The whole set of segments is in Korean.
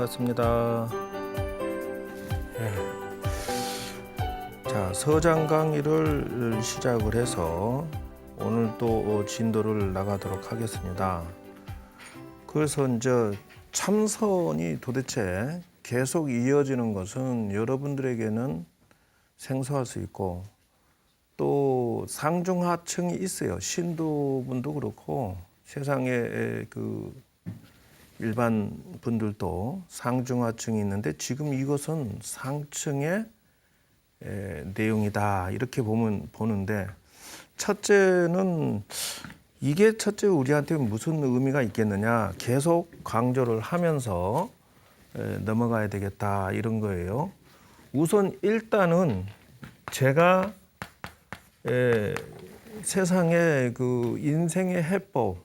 반갑습니다. 자, 서장 강의를 시작을 해서 오늘 또 진도를 나가도록 하겠습니다. 그래서 이제 참선이 도대체 계속 이어지는 것은 여러분들에게는 생소할 수 있고 또 상중하층이 있어요. 신도분도 그렇고 세상에 그 일반 분들도 상중하층이 있는데 지금 이것은 상층의 내용이다 이렇게 보는데 첫째는 이게 첫째 우리한테 무슨 의미가 있겠느냐 계속 강조를 하면서 넘어가야 되겠다 이런 거예요. 우선 일단은 제가 세상의 그 인생의 해법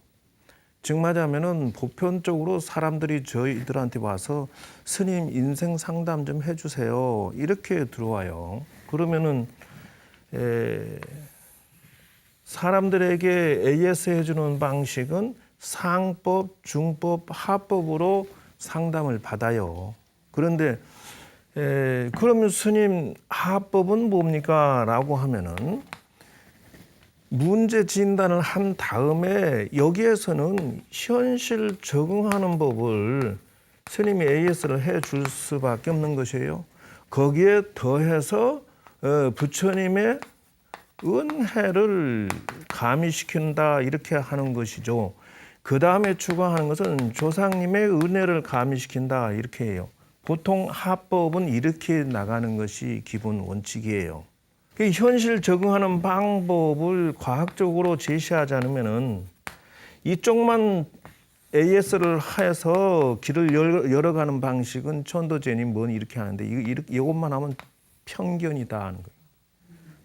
즉 말하면은 보편적으로 사람들이 저희들한테 와서 스님 인생 상담 좀 해주세요 이렇게 들어와요. 그러면은 사람들에게 AS 해주는 방식은 상법, 중법, 하법으로 상담을 받아요. 그런데 그러면 스님 하법은 뭡니까? 라고 하면은 문제 진단을 한 다음에 여기에서는 현실 적응하는 법을 스님이 AS를 해줄 수밖에 없는 것이에요. 거기에 더해서 부처님의 은혜를 가미시킨다 이렇게 하는 것이죠. 그 다음에 추가하는 것은 조상님의 은혜를 가미시킨다 이렇게 해요. 보통 하법은 이렇게 나가는 것이 기본 원칙이에요. 현실 적응하는 방법을 과학적으로 제시하지 않으면은 이쪽만 AS를 해서 길을 열어가는 방식은 천도제니 뭔 이렇게 하는데 이것만 하면 편견이다 하는 거예요.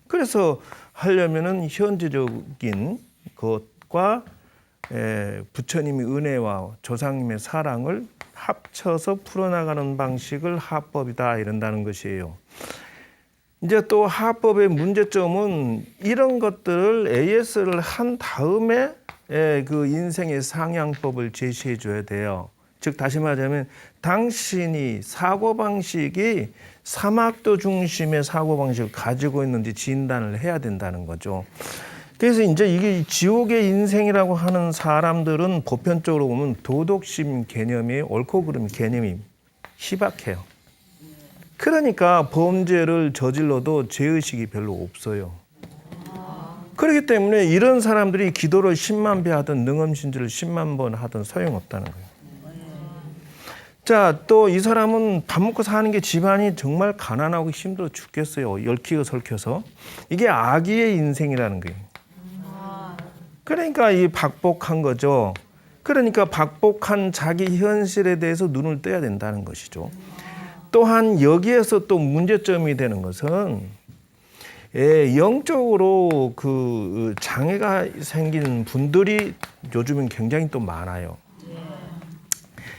그래서 하려면은 현재적인 것과 부처님의 은혜와 조상님의 사랑을 합쳐서 풀어나가는 방식을 하법이다 이런다는 것이에요. 이제 또 하법의 문제점은 이런 것들을 AS를 한 다음에 그 인생의 상향법을 제시해 줘야 돼요. 즉 다시 말하자면 당신이 사고방식이 삼학도 중심의 사고방식을 가지고 있는지 진단을 해야 된다는 거죠. 그래서 이제 이게 지옥의 인생이라고 하는 사람들은 보편적으로 보면 도덕심 개념이 옳고 그름 개념이 희박해요. 그러니까 범죄를 저질러도 죄의식이 별로 없어요. 그렇기 때문에 이런 사람들이 기도를 10만 배 하든 능엄신주를 10만 번 하든 소용없다는 거예요. 자, 또 이 사람은 밥 먹고 사는 게 집안이 정말 가난하고 힘들어 죽겠어요. 얽히고 설켜서. 이게 악의의 인생이라는 거예요. 그러니까 이 박복한 거죠. 그러니까 박복한 자기 현실에 대해서 눈을 떠야 된다는 것이죠. 또한 여기에서 또 문제점이 되는 것은 영적으로 그 장애가 생긴 분들이 요즘은 굉장히 또 많아요.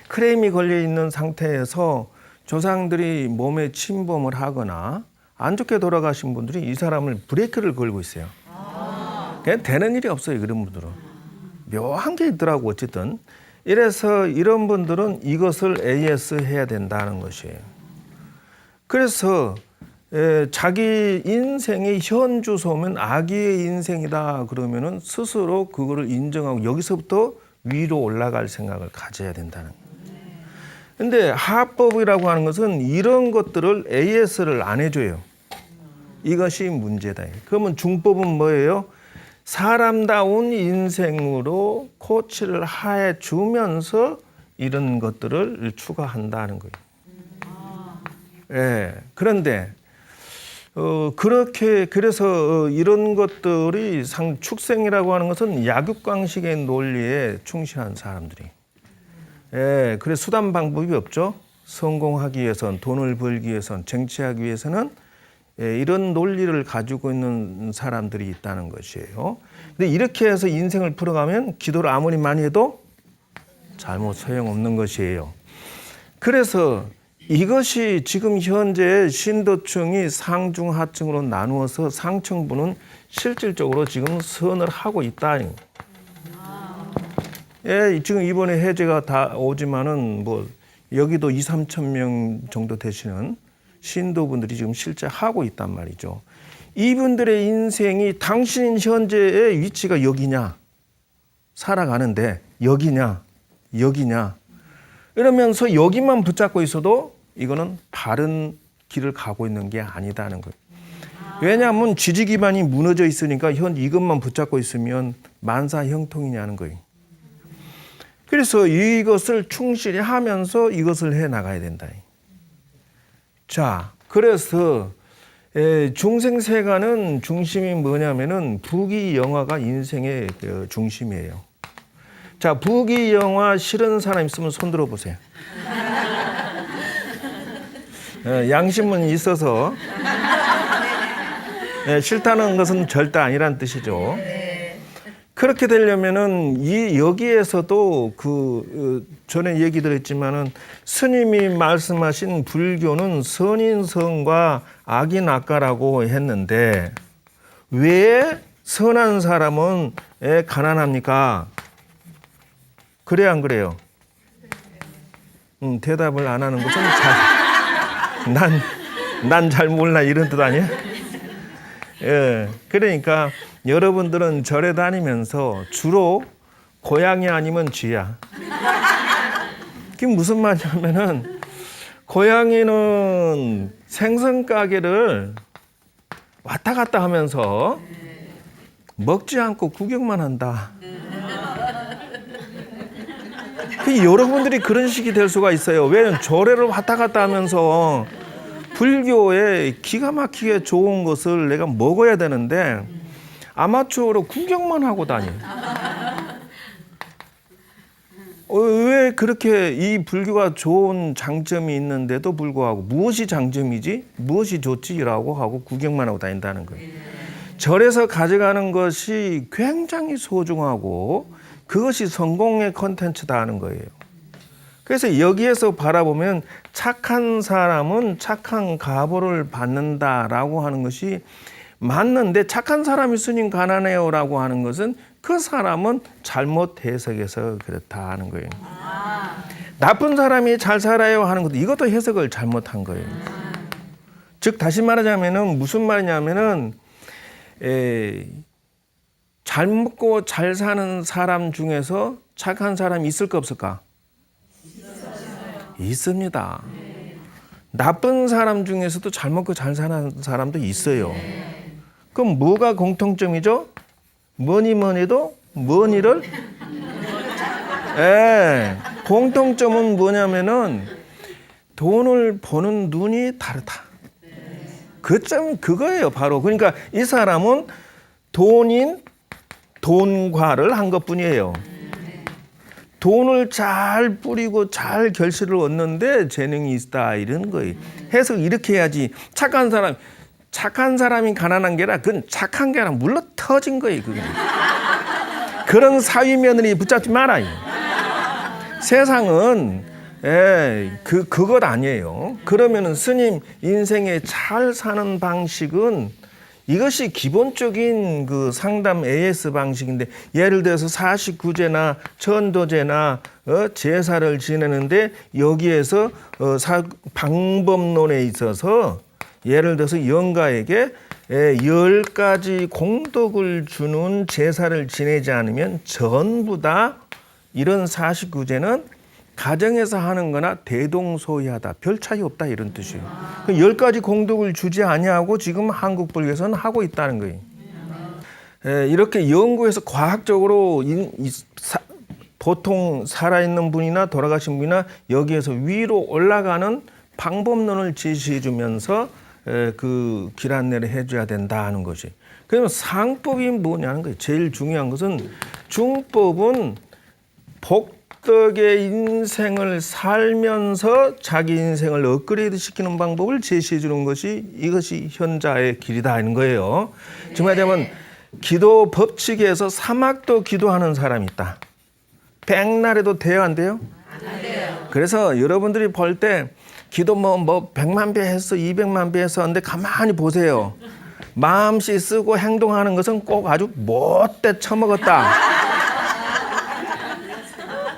크레임이 걸려 있는 상태에서 조상들이 몸에 침범을 하거나 안 좋게 돌아가신 분들이 이 사람을 브레이크를 걸고 있어요. 그냥 되는 일이 없어요. 그런 분들은. 묘한 게 있더라고 어쨌든. 이래서 이런 분들은 이것을 AS 해야 된다는 것이에요. 그래서 자기 인생의 현 주소면 악의의 인생이다 그러면은 스스로 그거를 인정하고 여기서부터 위로 올라갈 생각을 가져야 된다는 거예요. 근데 하법이라고 하는 것은 이런 것들을 AS를 안 해줘요. 이것이 문제다. 그러면 중법은 뭐예요? 사람다운 인생으로 코치를 해주면서 이런 것들을 추가한다는 거예요. 그런데 그래서 이런 것들이 축생이라고 하는 것은 약육강식의 논리에 충실한 사람들이. 그래서 수단 방법이 없죠. 성공하기 위해선, 돈을 벌기 위해선, 정치하기 위해서는 이런 논리를 가지고 있는 사람들이 있다는 것이에요. 근데 이렇게 해서 인생을 풀어가면 기도를 아무리 많이 해도 잘못 소용없는 것이에요. 그래서 이것이 지금 현재 신도층이 상중하층으로 나누어서 상층부는 실질적으로 지금 선을 하고 있다. 지금 이번에 해제가 다 오지만은 뭐 여기도 2, 3천 명 정도 되시는 신도분들이 지금 실제 하고 있단 말이죠. 이분들의 인생이 당신 현재의 위치가 여기냐, 살아가는데 여기냐, 여기냐, 이러면서 여기만 붙잡고 있어도 이거는 바른 길을 가고 있는 게 아니다는 거예요. 왜냐하면 지지 기반이 무너져 있으니까 현 이것만 붙잡고 있으면 만사 형통이냐는 거예요. 그래서 이것을 충실히 하면서 이것을 해 나가야 된다. 자, 그래서 중생세간은 중심이 뭐냐면은 부귀영화가 인생의 중심이에요. 자, 부귀영화 싫은 사람 있으면 손 들어 보세요. 양심은 있어서 싫다는 것은 절대 아니란 뜻이죠. 그렇게 되려면은 여기에서도 전에 얘기 드렸지만은 스님이 말씀하신 불교는 선인선과 악인악가라고 했는데 왜 선한 사람은 가난합니까? 그래 안 그래요? 대답을 안 하는 것은 난 잘 몰라 이런 뜻 아니야? 예, 그러니까 여러분들은 절에 다니면서 주로 고양이 아니면 쥐야. 그게 무슨 말이냐면은 고양이는 생선 가게를 왔다 갔다 하면서 먹지 않고 구경만 한다. 여러분들이 그런 식이 될 수가 있어요. 왜냐면 절에를 왔다 갔다 하면서 불교에 기가 막히게 좋은 것을 내가 먹어야 되는데 아마추어로 구경만 하고 다녀. 왜 그렇게 이 불교가 좋은 장점이 있는데도 불구하고 무엇이 장점이지? 무엇이 좋지라고 하고 구경만 하고 다닌다는 거예요. 절에서 가져가는 것이 굉장히 소중하고 그것이 성공의 컨텐츠다 하는 거예요. 그래서 여기에서 바라보면 착한 사람은 착한 가보를 받는다라고 하는 것이 맞는데 착한 사람이 스님 가난해요라고 하는 것은 그 사람은 잘못 해석해서 그렇다 하는 거예요. 나쁜 사람이 잘 살아요 하는 것도 이것도 해석을 잘못한 거예요. 즉 다시 말하자면은 무슨 말이냐면은 잘 먹고 잘 사는 사람 중에서 착한 사람이 있을까 없을까? 있습니다. 나쁜 사람 중에서도 잘 먹고 잘 사는 사람도 있어요. 그럼 뭐가 공통점이죠? 뭐니 해도 뭐니를? 공통점은 뭐냐면은 돈을 버는 눈이 다르다. 그 점 그거예요, 바로. 그러니까 이 사람은 돈과를 한 것뿐이에요. 돈을 잘 뿌리고 잘 결실을 얻는데 재능이 있다 이런 거예요. 해석 이렇게 해야지. 착한 사람이 가난한 게 아니라 그건 착한 게 아니라 물러 터진 거예요. 그게. 그런 사위 며느리 붙잡지 말아요. 세상은 그것 아니에요. 그러면은 스님 인생에 잘 사는 방식은 이것이 기본적인 그 상담 AS 방식인데 예를 들어서 49제나 천도제나 제사를 지내는데 여기에서 방법론에 있어서 예를 들어서 영가에게 10가지 공덕을 주는 제사를 지내지 않으면 전부 다 이런 49제는 가정에서 하는 거나 대동소이하다. 별 차이 없다 이런 뜻이에요. 10가지 공덕을 주지 아니하고 지금 한국 불교에서는 하고 있다는 거예요. 이렇게 연구해서 과학적으로 보통 살아있는 분이나 돌아가신 분이나 여기에서 위로 올라가는 방법론을 제시해 주면서 그 길 안내를 해줘야 된다 하는 것이. 그러면 상법이 뭐냐는 거예요. 제일 중요한 것은 중법은 복덕의 인생을 살면서 자기 인생을 업그레이드 시키는 방법을 제시해 주는 것이 이것이 현자의 길이다 하는 거예요. 정말하자면 기도 법칙에서 사막도 기도하는 사람이 있다. 백날에도 돼요, 안 돼요? 안 돼요. 그래서 여러분들이 볼 때 기도 뭐 100만 배 했어, 200만 배 했어 하는데 가만히 보세요. 마음씨 쓰고 행동하는 것은 꼭 아주 못돼 처먹었다.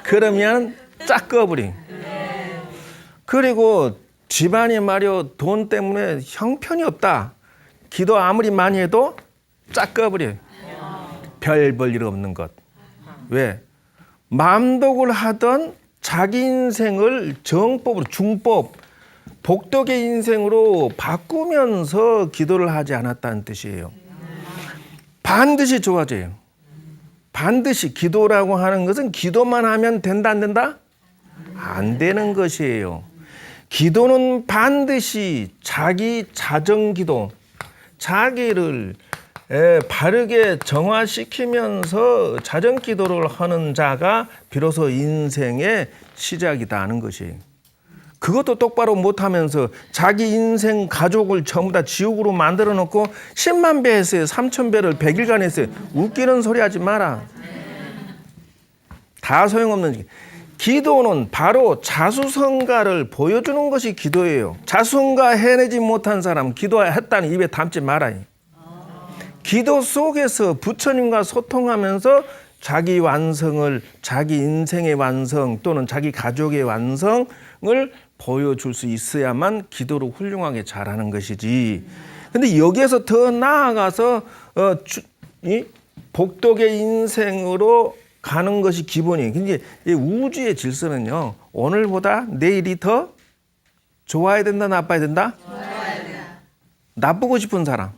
그러면 짝 꺼버림. 그리고 집안이 말이요 돈 때문에 형편이 없다. 기도 아무리 많이 해도 짝꺼버려요. 별 볼 일 없는 것. 왜? 맘독을 하던 자기 인생을 정법으로 중법, 복덕의 인생으로 바꾸면서 기도를 하지 않았다는 뜻이에요. 반드시 좋아져요. 반드시 기도라고 하는 것은 기도만 하면 된다 안 된다? 안 되는 것이에요. 기도는 반드시 자기 자정기도, 자기를 바르게 정화시키면서 자정기도를 하는 자가 비로소 인생의 시작이다 하는 것이에요. 그것도 똑바로 못하면서 자기 인생 가족을 전부 다 지옥으로 만들어 놓고 10만 배 했어요. 3천 배를 100일간 했어요. 웃기는 소리 하지 마라. 다 소용없는 일. 기도는 바로 자수성가를 보여주는 것이 기도예요. 자수성가 해내지 못한 사람 기도했다는 입에 담지 말아요. 기도 속에서 부처님과 소통하면서 자기 완성을, 자기 인생의 완성 또는 자기 가족의 완성을 보여줄 수 있어야만 기도를 훌륭하게 잘하는 것이지. 근데 여기에서 더 나아가서 이 복덕의 인생으로 가는 것이 기본이에요. 근데 이 우주의 질서는요, 오늘보다 내일이 더 좋아야 된다, 나빠야 된다? 좋아야 된다. 나쁘고 싶은 사람.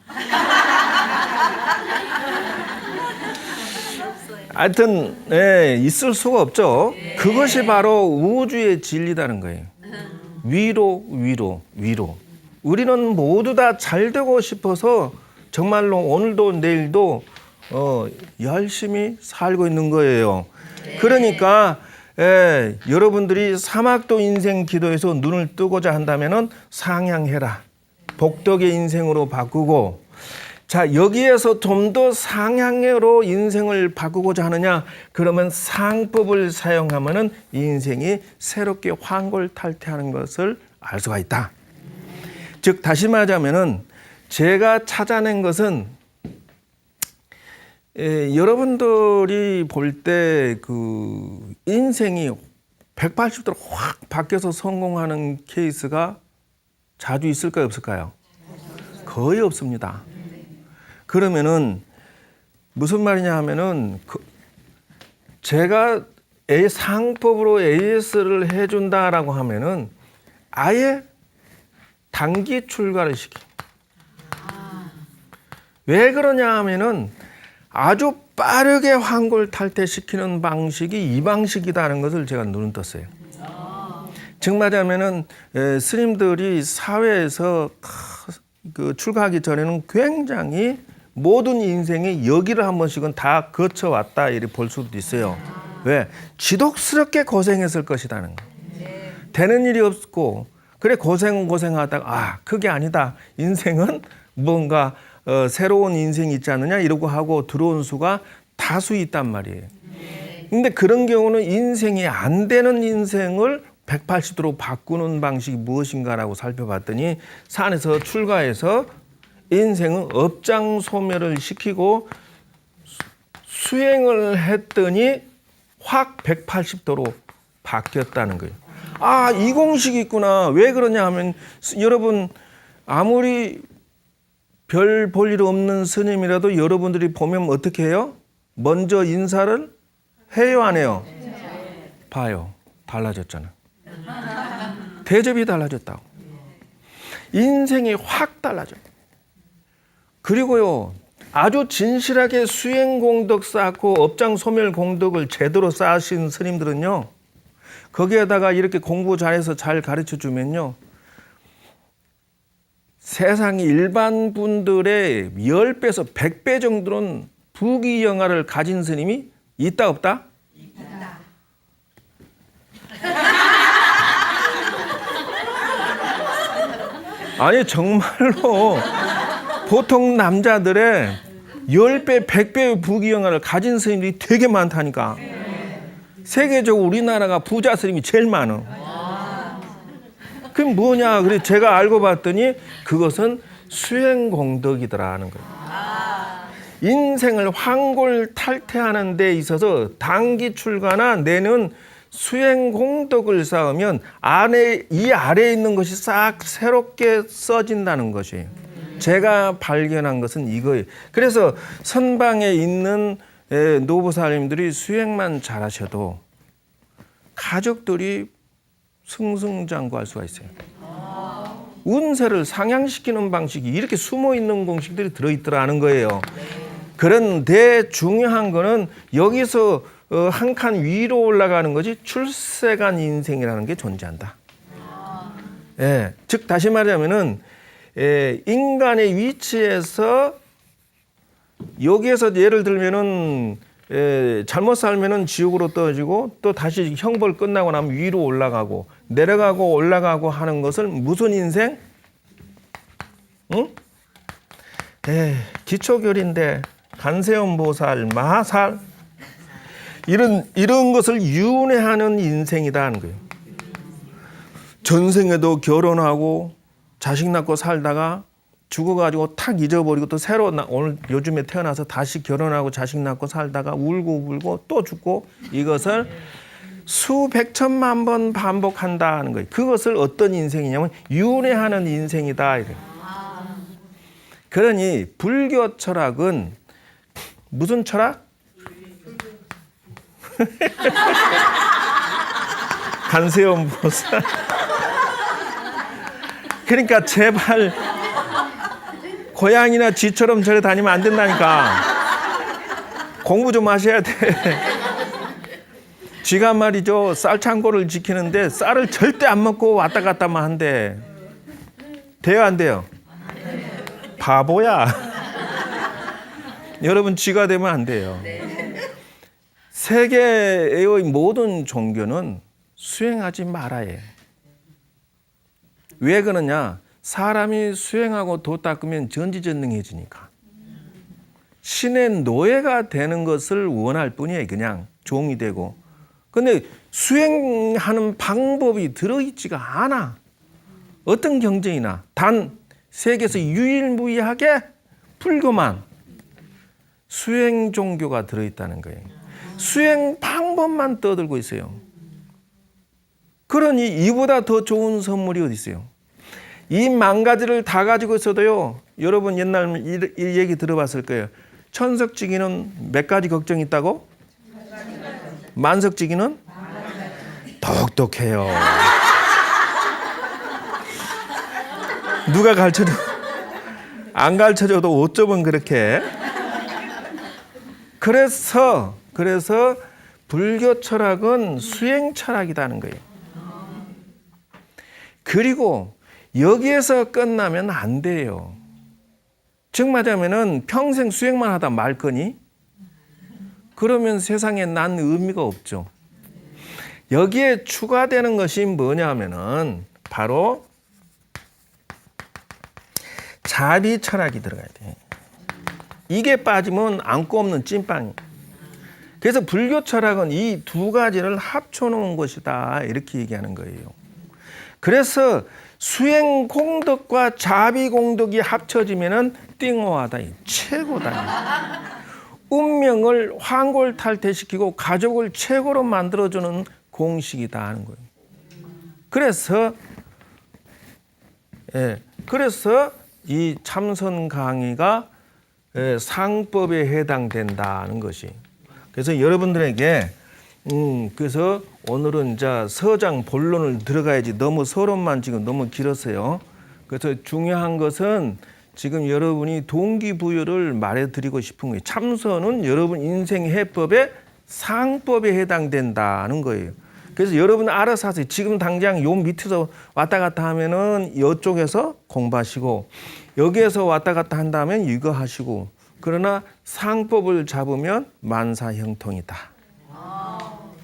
하여튼 있을 수가 없죠. 그것이 바로 우주의 진리라는 거예요. 위로. 우리는 모두 다 잘 되고 싶어서 정말로 오늘도 내일도 열심히 살고 있는 거예요. 그러니까 여러분들이 사막도 인생 기도에서 눈을 뜨고자 한다면은 상향해라. 복덕의 인생으로 바꾸고, 자, 여기에서 좀 더 상향으로 인생을 바꾸고자 하느냐? 그러면 상법을 사용하면은 인생이 새롭게 환골탈퇴하는 것을 알 수가 있다. 즉, 다시 말하자면은 제가 찾아낸 것은 여러분들이 볼 때 그 인생이 180도로 확 바뀌어서 성공하는 케이스가 자주 있을까요, 없을까요? 거의 없습니다. 그러면은 무슨 말이냐 하면은 제가 상법으로 AS를 해준다라고 하면은 아예 단기 출가를 시킵니다. 왜 그러냐 하면은 아주 빠르게 환골탈퇴시키는 방식이 이 방식이다는 것을 제가 눈을 떴어요. 즉 말하자면은 스님들이 사회에서 그 출가하기 전에는 굉장히 모든 인생이 여기를 한 번씩은 다 거쳐왔다 이렇게 볼 수도 있어요. 왜? 지독스럽게 고생했을 것이라는 거. 되는 일이 없고 그래 고생하다가 그게 아니다. 인생은 뭔가 새로운 인생이 있지 않느냐 이러고 하고 들어온 수가 다수 있단 말이에요. 근데 그런 경우는 인생이 안 되는 인생을 180도로 바꾸는 방식이 무엇인가라고 살펴봤더니 산에서 출가해서 인생은 업장 소멸을 시키고 수행을 했더니 확 180도로 바뀌었다는 거예요. 이 공식이 있구나. 왜 그러냐 하면 여러분 아무리 별 볼 일 없는 스님이라도 여러분들이 보면 어떻게 해요? 먼저 인사를 해요, 안 해요? 봐요. 달라졌잖아. 대접이 달라졌다고. 인생이 확 달라져. 그리고요, 아주 진실하게 수행 공덕 쌓고 업장 소멸 공덕을 제대로 쌓으신 스님들은요, 거기에다가 이렇게 공부 잘해서 잘 가르쳐 주면요, 세상이 일반 분들의 10배에서 100배 정도는 부귀영화를 가진 스님이 있다 없다? 있다. 아니 정말로 보통 남자들의 10배, 100배의 부귀영화를 가진 스님들이 되게 많다니까. 세계적으로 우리나라가 부자 스님이 제일 많아. 그게 뭐냐? 그래 제가 알고 봤더니 그것은 수행 공덕이더라는 거예요. 인생을 환골탈퇴하는 데 있어서 단기 출가나 내는 수행 공덕을 쌓으면 이 아래에 있는 것이 싹 새롭게 써진다는 것이에요. 제가 발견한 것은 이거예요. 그래서 선방에 있는 노부사님들이 수행만 잘하셔도 가족들이 승승장구할 수가 있어요. 운세를 상향시키는 방식이 이렇게 숨어 있는 공식들이 들어있더라는 거예요. 그런데 중요한 거는 여기서 한 칸 위로 올라가는 것이 출세간 인생이라는 게 존재한다. 예, 즉 다시 말하면은 인간의 위치에서 여기에서 예를 들면은 잘못 살면은 지옥으로 떨어지고 또 다시 형벌 끝나고 나면 위로 올라가고 내려가고 올라가고 하는 것을 무슨 인생? 응? 기초결인데 간세음보살, 마살 이런 것을 윤회하는 인생이다 하는 거예요. 전생에도 결혼하고 자식 낳고 살다가 죽어가지고 탁 잊어버리고 또 새로 오늘 요즘에 태어나서 다시 결혼하고 자식 낳고 살다가 울고 또 죽고 이것을 수백 천만 번 반복한다 하는 거예요. 그것을 어떤 인생이냐면 윤회하는 인생이다 이래요. 그러니 불교 철학은 무슨 철학? 간세음보살. 그러니까 제발 고양이나 쥐처럼 저래 다니면 안 된다니까. 공부 좀 하셔야 돼. 쥐가 말이죠, 쌀 창고를 지키는데 쌀을 절대 안 먹고 왔다 갔다만 한대. 돼요 안 돼요? 바보야. 여러분 쥐가 되면 안 돼요. 세계의 모든 종교는 수행하지 말아야 해요. 왜 그러냐? 사람이 수행하고 도 닦으면 전지전능해지니까. 신의 노예가 되는 것을 원할 뿐이에요. 그냥 종이 되고. 근데 수행하는 방법이 들어있지가 않아. 어떤 경전이나 단 세계에서 유일무이하게 불교만 수행 종교가 들어있다는 거예요. 수행 방법만 떠들고 있어요. 그러니 이보다 더 좋은 선물이 어디 있어요? 이 만 가지를 다 가지고 있어도요. 여러분 옛날 이 얘기 들어봤을 거예요. 천석지기는 몇 가지 걱정이 있다고? 만석지기는? 똑똑해요. 누가 가르쳐도 안 가르쳐줘도 어쩌면 그렇게. 그래서 불교 철학은 수행 철학이라는 거예요. 그리고 여기에서 끝나면 안 돼요. 즉 말하면은 평생 수행만 하다 말 거니? 그러면 세상에 난 의미가 없죠. 여기에 추가되는 것이 뭐냐면은 바로 자비 철학이 들어가야 돼. 이게 빠지면 안고 없는 찐빵이. 그래서 불교 철학은 이 두 가지를 합쳐놓은 것이다 이렇게 얘기하는 거예요. 그래서 수행 공덕과 자비 공덕이 합쳐지면은 띵호하다, 최고다. 운명을 환골탈태시키고 가족을 최고로 만들어주는 공식이다 하는 거예요. 그래서 이 참선 강의가 상법에 해당된다는 것이. 그래서 여러분들에게 그래서 오늘은 이제 서장 본론을 들어가야지 너무 서론만 지금 너무 길었어요. 그래서 중요한 것은 지금 여러분이 동기부여를 말해드리고 싶은 거예요. 참선은 여러분 인생 해법의 상법에 해당된다는 거예요. 그래서 여러분 알아서 하세요. 지금 당장 요 밑에서 왔다 갔다 하면은 이쪽에서 공부하시고 여기에서 왔다 갔다 한다면 이거 하시고 그러나 상법을 잡으면 만사형통이다.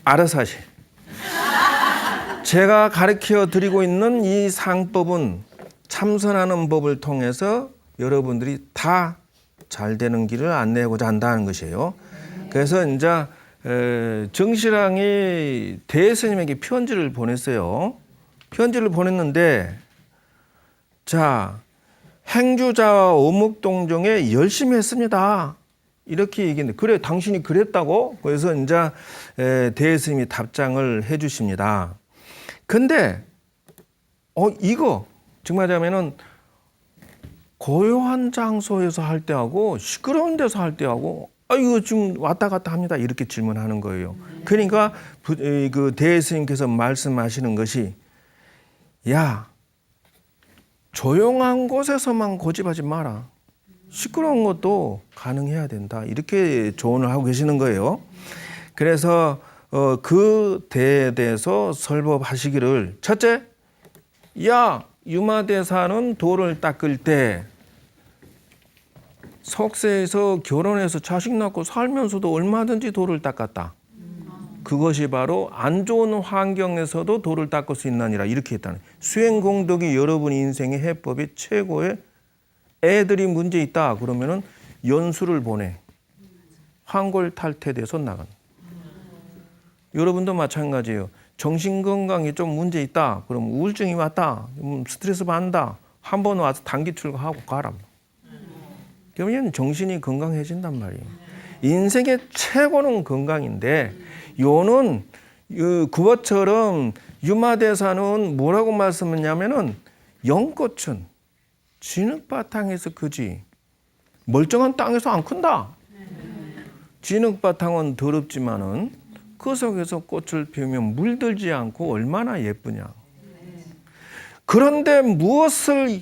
알아서 하세요. 제가 가르쳐 드리고 있는 이 상법은 참선하는 법을 통해서 여러분들이 다 잘 되는 길을 안내하고자 한다는 것이에요. 그래서 이제 정실왕이 대스님에게 편지를 보냈어요. 편지를 보냈는데 자 행주자와 어묵동정에 열심히 했습니다. 이렇게 얘기했는데 그래 당신이 그랬다고? 그래서 이제 대스님이 답장을 해 주십니다. 근데 이거 정말 하자면은 고요한 장소에서 할 때하고 시끄러운 데서 할 때하고 이거 지금 왔다 갔다 합니다. 이렇게 질문하는 거예요. 그러니까 그 대스님께서 말씀하시는 것이 야 조용한 곳에서만 고집하지 마라. 시끄러운 것도 가능해야 된다. 이렇게 조언을 하고 계시는 거예요. 그래서 그 대에 대해서 설법하시기를 첫째, 야 유마대사는 돌을 닦을 때 석세에서 결혼해서 자식 낳고 살면서도 얼마든지 돌을 닦았다. 그것이 바로 안 좋은 환경에서도 돌을 닦을 수 있느니라 이렇게 했다는. 수행공덕이 여러분 인생의 해법이 최고의 애들이 문제 있다 그러면은 연수를 보내 환골탈태돼서 나간. 여러분도 마찬가지예요. 정신건강이 좀 문제 있다 그럼 우울증이 왔다 스트레스 받는다 한 번 와서 단기 출가하고 가라. 그러면 정신이 건강해진단 말이에요. 인생의 최고는 건강인데 요는 그것처럼 유마대사는 뭐라고 말씀했냐면은 영꽃은 진흙바탕에서 크지 멀쩡한 땅에서 안 큰다. 진흙바탕은 더럽지만은 그 속에서 꽃을 피우면 물들지 않고 얼마나 예쁘냐. 그런데 무엇을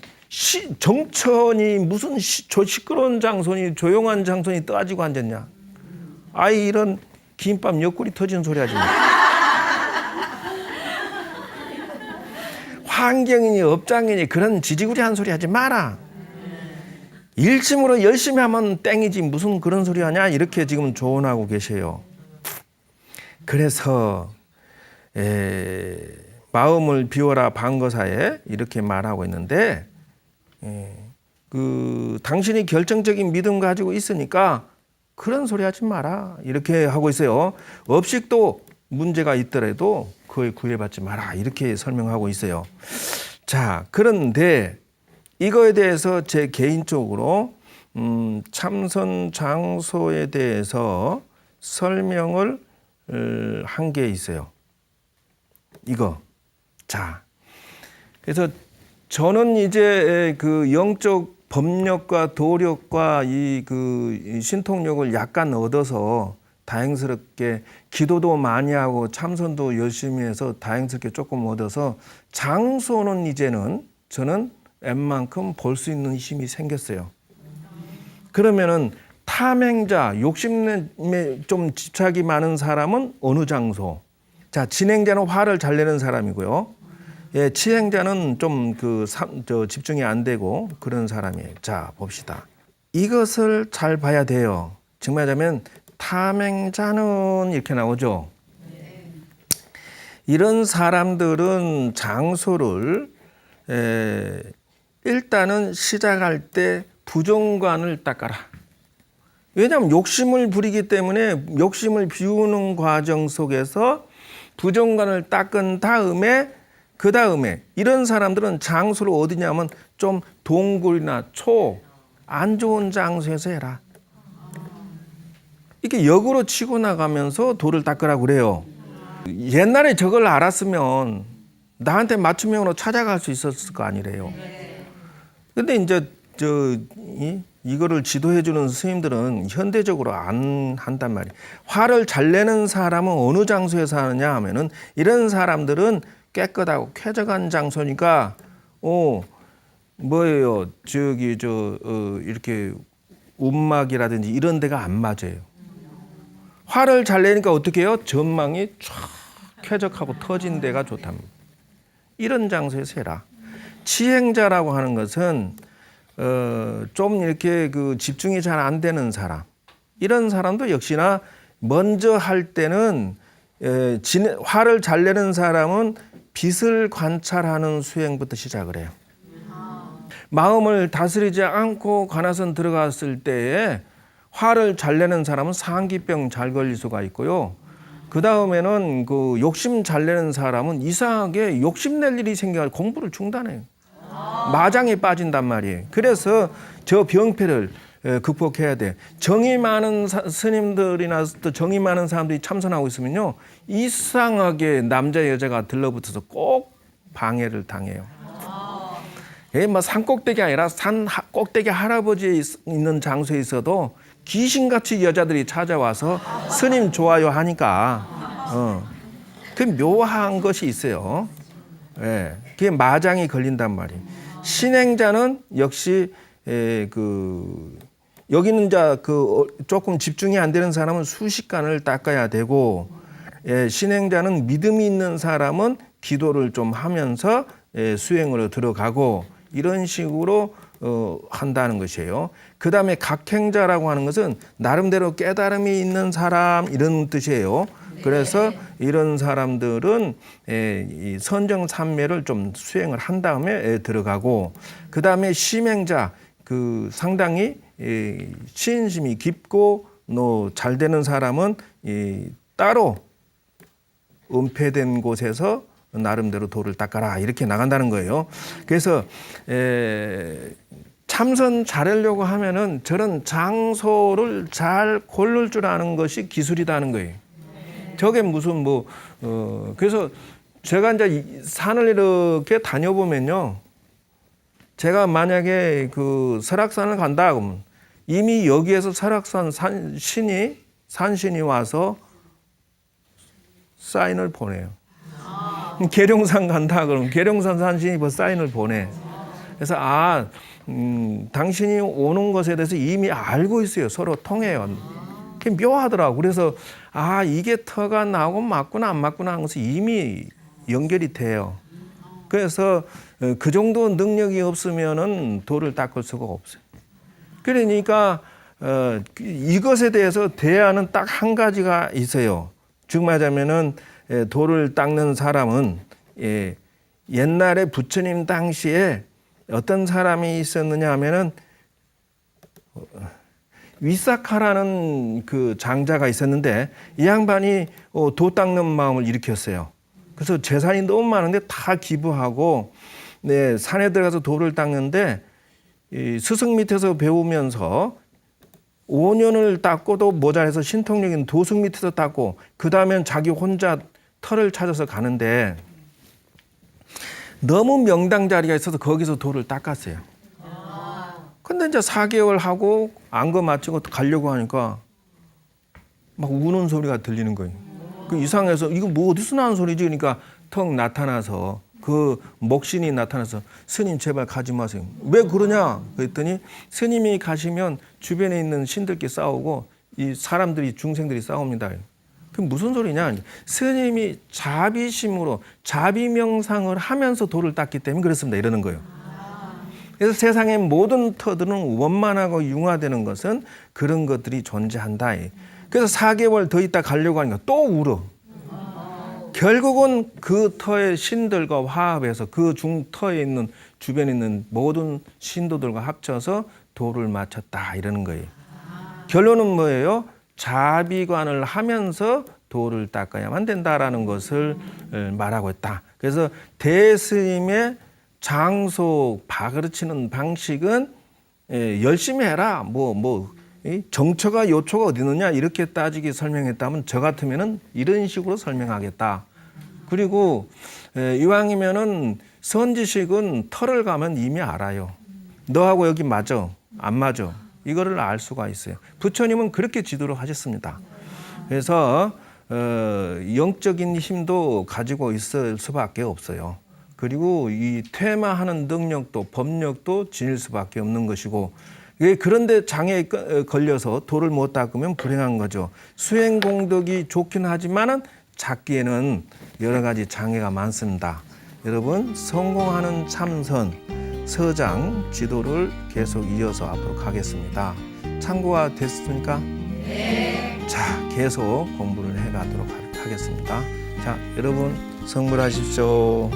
정천이 무슨 시끄러운 장소니 조용한 장소니 떠가지고 앉았냐. 아이 이런 김밥 옆구리 터지는 소리 하지 마. 환경이니 업장이니 그런 지지구리한 소리 하지 마라. 일심으로 열심히 하면 땡이지 무슨 그런 소리 하냐 이렇게 지금 조언하고 계세요. 그래서 마음을 비워라 방거사에 이렇게 말하고 있는데 당신이 결정적인 믿음 가지고 있으니까 그런 소리 하지 마라 이렇게 하고 있어요. 업식도 문제가 있더라도 그에 구애받지 마라 이렇게 설명하고 있어요. 자 그런데 이거에 대해서 제 개인적으로 참선 장소에 대해서 설명을 한 게 있어요. 이거. 자, 그래서 저는 이제 그 영적 법력과 도력과 이 신통력을 약간 얻어서 다행스럽게 기도도 많이 하고 참선도 열심히 해서 다행스럽게 조금 얻어서 장소는 이제는 저는 웬만큼 볼 수 있는 힘이 생겼어요. 그러면은 탐행자, 욕심에 좀 집착이 많은 사람은 어느 장소? 자, 진행자는 화를 잘 내는 사람이고요. 예, 치행자는 좀 집중이 안 되고 그런 사람이에요. 자, 봅시다. 이것을 잘 봐야 돼요. 정말 하자면 탐행자는 이렇게 나오죠. 이런 사람들은 장소를 일단은 시작할 때 부정관을 닦아라. 왜냐하면 욕심을 부리기 때문에 욕심을 비우는 과정 속에서 부정관을 닦은 다음에 그 다음에 이런 사람들은 장소를 어디냐면 좀 동굴이나 안 좋은 장소에서 해라. 이렇게 역으로 치고 나가면서 돌을 닦으라고 그래요. 옛날에 저걸 알았으면 나한테 맞춤형으로 찾아갈 수 있었을 거 아니래요. 근데 이제 이거를 지도해주는 스님들은 현대적으로 안 한단 말이에요. 화를 잘 내는 사람은 어느 장소에서 하느냐 하면은 이런 사람들은 깨끗하고 쾌적한 장소니까 뭐예요? 이렇게 움막이라든지 이런 데가 안 맞아요. 화를 잘 내니까 어떻게 해요? 전망이 쫙 쾌적하고 터진 데가 좋답니다. 이런 장소에서 해라. 치행자라고 하는 것은 좀 이렇게 집중이 잘 안 되는 사람, 이런 사람도 역시나 먼저 할 때는 화를 잘 내는 사람은 빛을 관찰하는 수행부터 시작을 해요. 마음을 다스리지 않고 관화선 들어갔을 때에 화를 잘 내는 사람은 상기병 잘 걸릴 수가 있고요. 그 다음에는 욕심 잘 내는 사람은 이상하게 욕심낼 일이 생겨 공부를 중단해요. 마장에 빠진단 말이에요. 그래서 저 병폐를 극복해야 돼. 정이 많은 스님들이나 또 정이 많은 사람들이 참선하고 있으면요, 이상하게 남자 여자가 들러붙어서 꼭 방해를 당해요. 뭐 산 꼭대기 아니라 산 꼭대기 할아버지에 있는 장소에 있어도 귀신같이 여자들이 찾아와서 스님 좋아요 하니까 그 묘한 것이 있어요. 예, 그게 마장이 걸린단 말이에요. 신행자는 역시 여기는 조금 집중이 안 되는 사람은 수시간을 닦아야 되고, 신행자는 믿음이 있는 사람은 기도를 좀 하면서 수행으로 들어가고, 이런 식으로 한다는 것이에요. 그 다음에 각행자라고 하는 것은 나름대로 깨달음이 있는 사람, 이런 뜻이에요. 그래서 이런 사람들은 이 선정삼매를 좀 수행을 한 다음에 들어가고, 그 다음에 심행자, 상당히 신심이 깊고 잘 되는 사람은 따로 은폐된 곳에서 나름대로 도를 닦아라, 이렇게 나간다는 거예요. 그래서 참선 잘하려고 하면은 저런 장소를 잘 고를 줄 아는 것이 기술이다는 거예요. 저게 무슨 그래서 제가 이제 산을 이렇게 다녀보면요, 제가 만약에 설악산을 간다 그러면 이미 여기에서 설악산 산신이 와서 사인을 보내요. 계룡산 간다 그러면 계룡산 산신이 사인을 보내. 그래서 당신이 오는 것에 대해서 이미 알고 있어요. 서로 통해요. 그게 묘하더라고. 그래서 이게 터가 나오고 맞구나 안 맞구나 하는 것이 이미 연결이 돼요. 그래서 그 정도 능력이 없으면은 도를 닦을 수가 없어요. 그러니까 이것에 대해서 대안은 딱 한 가지가 있어요. 즉 말하자면은 도를 닦는 사람은 옛날에 부처님 당시에 어떤 사람이 있었느냐 하면은 위사카라는 장자가 있었는데, 이 양반이 도 닦는 마음을 일으켰어요. 그래서 재산이 너무 많은데 다 기부하고 산에 들어가서 도를 닦는데, 스승 밑에서 배우면서 5년을 닦고도 모자라서 신통력인 도승 밑에서 닦고, 그 다음엔 자기 혼자 터를 찾아서 가는데 너무 명당 자리가 있어서 거기서 도를 닦았어요. 근데 이제 4개월 하고 안거 마치고 가려고 하니까 막 우는 소리가 들리는 거예요. 이상해서 이거 뭐 어디서 나는 소리지? 그러니까 턱 나타나서 목신이 나타나서 스님 제발 가지 마세요. 왜 그러냐? 그랬더니 스님이 가시면 주변에 있는 신들끼리 싸우고 이 사람들이 중생들이 싸웁니다. 그 무슨 소리냐? 스님이 자비심으로 자비명상을 하면서 도를 닦기 때문에 그렇습니다. 이러는 거예요. 그래서 세상의 모든 터들은 원만하고 융화되는 것은 그런 것들이 존재한다. 그래서 4개월 더 있다 가려고 하니까 또 울어. 결국은 그 터의 신들과 화합해서 그 중터에 있는 주변에 있는 모든 신도들과 합쳐서 도를 마쳤다, 이러는 거예요. 결론은 뭐예요? 자비관을 하면서 도를 닦아야만 된다라는 것을 말하고 있다. 그래서 대스님의 장소 바그르치는 방식은 열심히 해라. 정처가 요초가 어디 있느냐 이렇게 따지게 설명했다면 저 같으면은 이런 식으로 설명하겠다. 그리고 이왕이면은 선지식은 터를 가면 이미 알아요. 너하고 여기 맞아, 안 맞아. 이거를 알 수가 있어요. 부처님은 그렇게 지도를 하셨습니다. 그래서 영적인 힘도 가지고 있을 수밖에 없어요. 그리고 이 퇴마하는 능력도 법력도 지닐 수밖에 없는 것이고, 그런데 장애에 걸려서 도를 못 닦으면 불행한 거죠. 수행 공덕이 좋긴 하지만은 잡기에는 여러 가지 장애가 많습니다. 여러분, 성공하는 참선 서장 지도를 계속 이어서 앞으로 가겠습니다. 참고가 됐습니까? 네. 자, 계속 공부를 해가도록 하겠습니다. 자, 여러분 성불하십시오.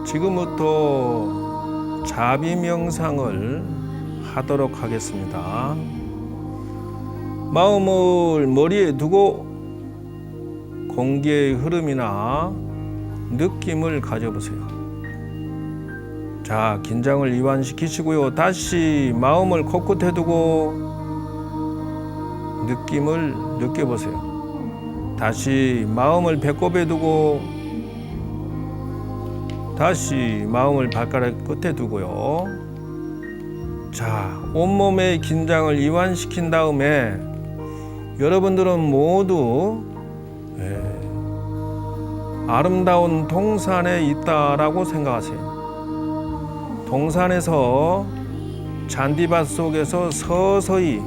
지금부터 자비 명상을 하도록 하겠습니다. 마음을 머리에 두고 공기의 흐름이나 느낌을 가져보세요. 자, 긴장을 이완시키시고요. 다시 마음을 코끝에 두고 느낌을 느껴보세요. 다시 마음을 배꼽에 두고 다시 마음을 발가락 끝에 두고요. 자, 온몸의 긴장을 이완시킨 다음에 여러분들은 모두 아름다운 동산에 있다라고 생각하세요. 동산에서 잔디밭 속에서 서서히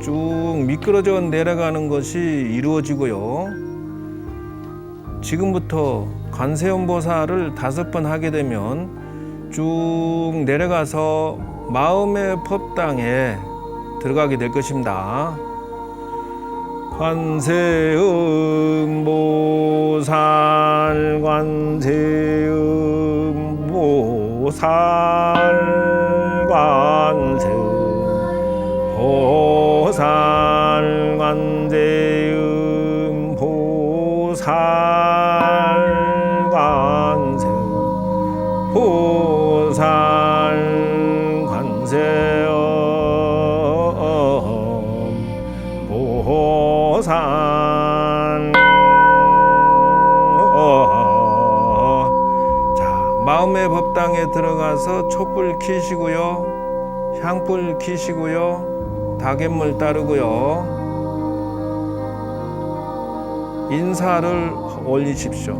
쭉 미끄러져 내려가는 것이 이루어지고요. 지금부터 관세음보살을 5번 하게 되면 쭉 내려가서 마음의 법당에 들어가게 될 것입니다. 관세음보살 관세음보살 관세음보살 관세음보살 관세음보살 관세음보살. 자, 마음의 법당에 들어가서 촛불 켜시고요, 향불 켜시고요, 다갯물 따르고요, 인사를 올리십시오.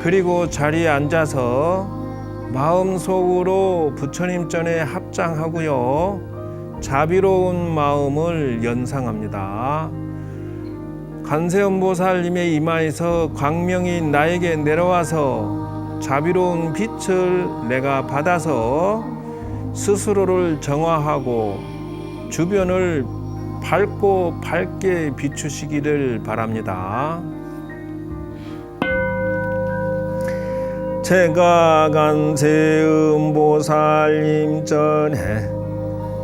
그리고 자리에 앉아서 마음속으로 부처님 전에 합장하고요, 자비로운 마음을 연상합니다. 관세음보살님의 이마에서 광명이 나에게 내려와서 자비로운 빛을 내가 받아서 스스로를 정화하고 주변을 밝고 밝게 비추시기를 바랍니다. 제가 관세음보살님 전에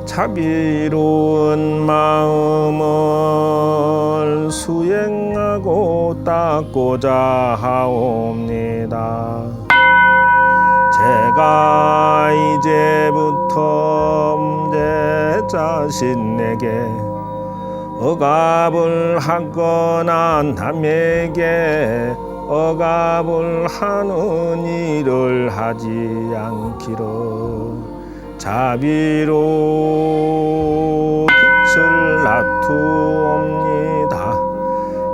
자비로운 마음을 수행하고 닦고자 하옵니다. 제가 이제부터 제 자신에게 억압을 하거나 남에게 억압을 하는 일을 하지 않기로 자비로 빛을 놔두옵니다.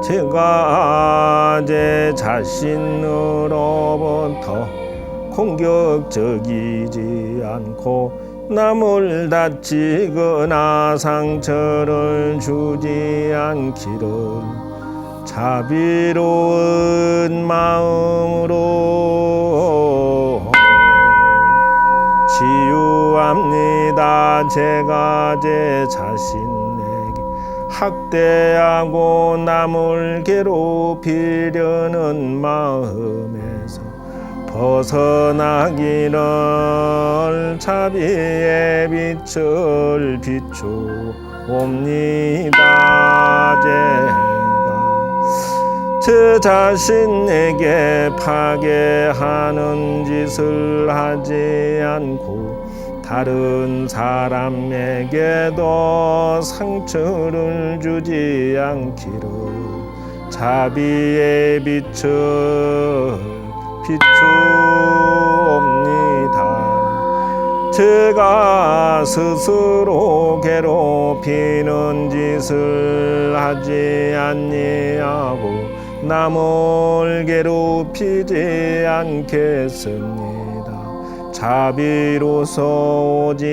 제가 제 자신으로부터 공격적이지 않고 남을 다치거나 상처를 주지 않기를 자비로운 마음으로 치유합니다. 제가 제 자신에게 학대하고 남을 괴롭히려는 마음에서 벗어나기를 자비의 빛을 비추옵니다. 제 자신에게 파괴하는 짓을 하지 않고 다른 사람에게도 상처를 주지 않기를 자비의 빛을 비추옵니다. 제가 스스로 괴롭히는 짓을 하지 아니하고 남을 괴롭히지 않겠습니다. 자비로서 오직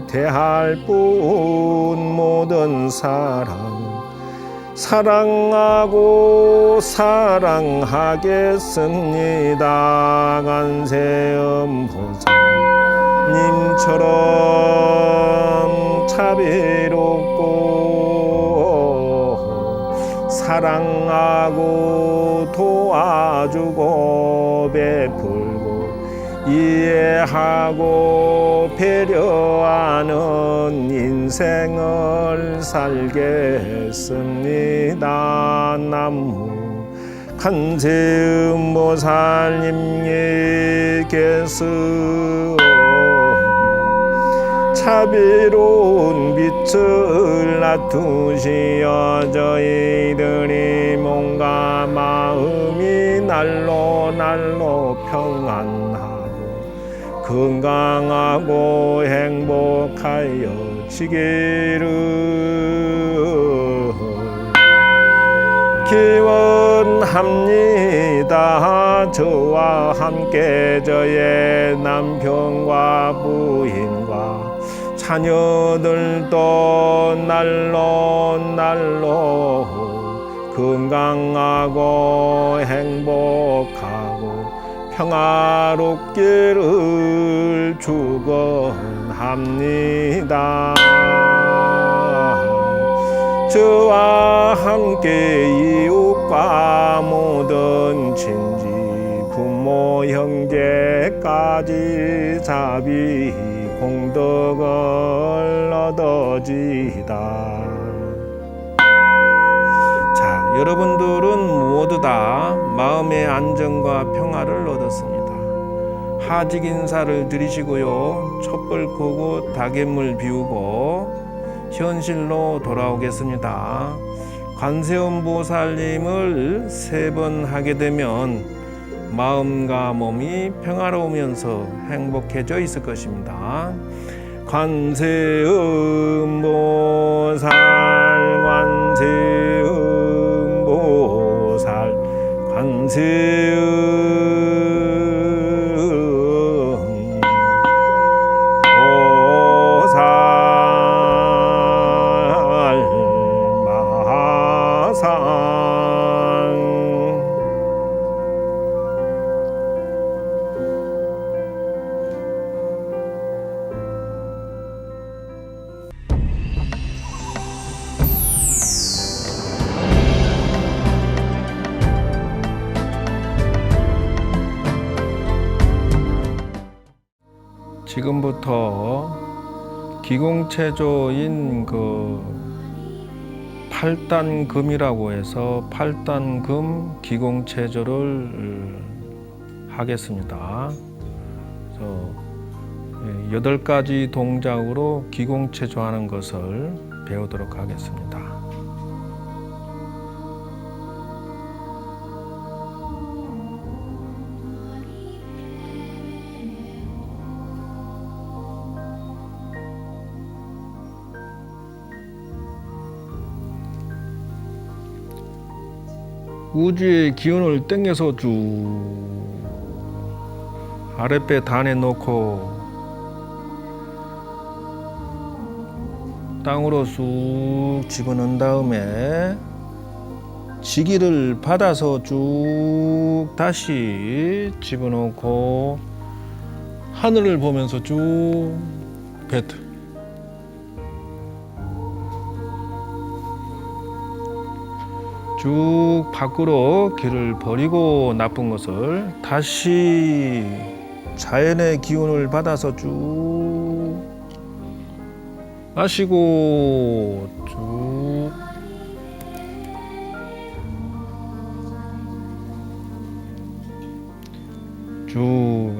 대할 뿐 모든 사랑하고 사랑하겠습니다. 관세음보살님처럼 자비롭고 사랑하고 도와주고 베풀고 이해하고 배려하는 인생을 살겠습니다. 나무 관세음보살님께서 자비로운 빛을 놔두시어 저희들이 몸과 마음이 날로 평안하고 건강하고 행복하여 지기를 기원합니다. 저와 함께 저의 남편과 부인과 자녀들도 날로 건강하고 행복하고 평화롭기를 축원합니다. 저와 함께 이웃과 모든 친지 부모 형제까지 자비 공덕을 얻어지다. 자, 여러분들은 모두 다 마음의 안정과 평화를 얻었습니다. 하직 인사를 드리시고요, 촛불 끄고 다갯물 비우고 현실로 돌아오겠습니다. 관세음보살님을 3번 하게 되면 마음과 몸이 평화로우면서 행복해져 있을 것입니다. 관세음보살 관세음보살 지금부터 기공체조인 그 8단금이라고 해서 8단금 기공체조를 하겠습니다. 그래서 8가지 동작으로 기공체조하는 것을 배우도록 하겠습니다. 우주의 기운을 땡겨서 쭉 아랫배 단에 놓고 땅으로 쑥 집어넣은 다음에 지기를 받아서 쭉 다시 집어넣고 하늘을 보면서 쭉 뱉어. 쭉 밖으로 길을 버리고 나쁜 것을 다시 자연의 기운을 받아서 쭉 마시고 쭉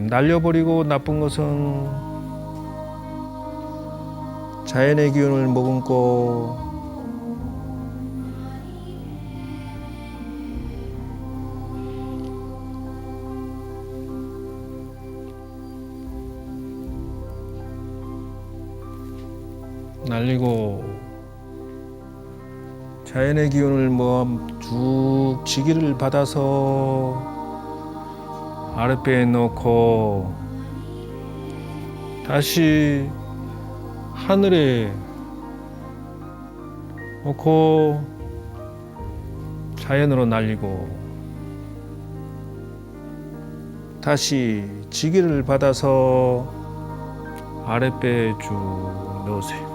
날려버리고 나쁜 것은 자연의 기운을 머금고 날리고 자연의 기운을 쭉 지기를 받아서 아랫배에 놓고 다시 하늘에 놓고 자연으로 날리고 다시 지기를 받아서 아랫배에 쭉 넣으세요.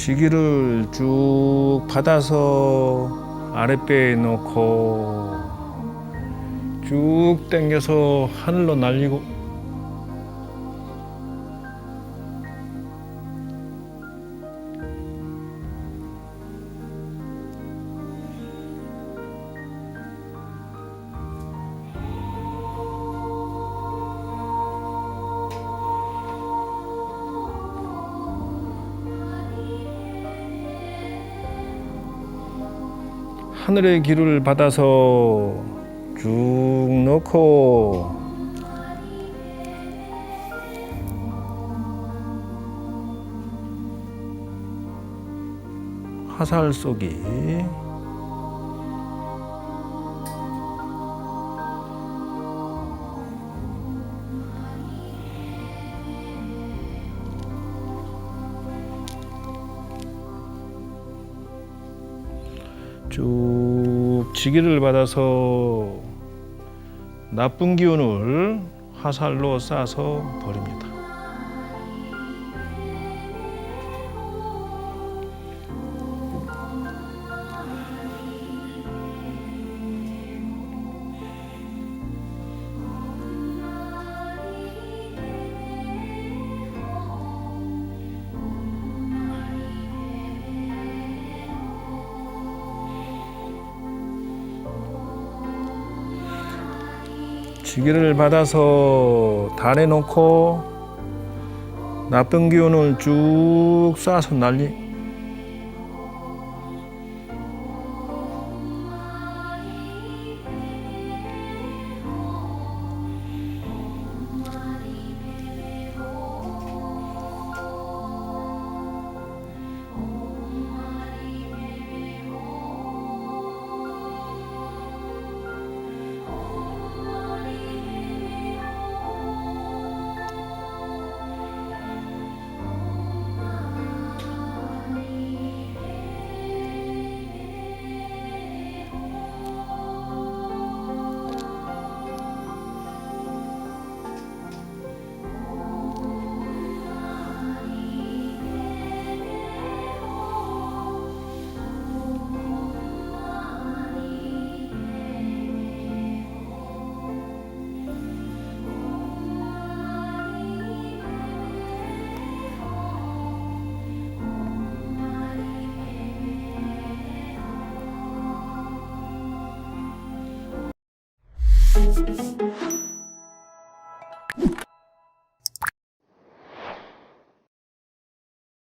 지기를 쭉 받아서 아랫배에 놓고 쭉 당겨서 하늘로 날리고 하늘의 기를 받아서 쭉 넣고 화살 쏘기. 쭉 지기를 받아서 나쁜 기운을 화살로 쏴서 버립니다. 지기를 받아서 달에 놓고 나쁜 기운을 쭉 쏴서 날리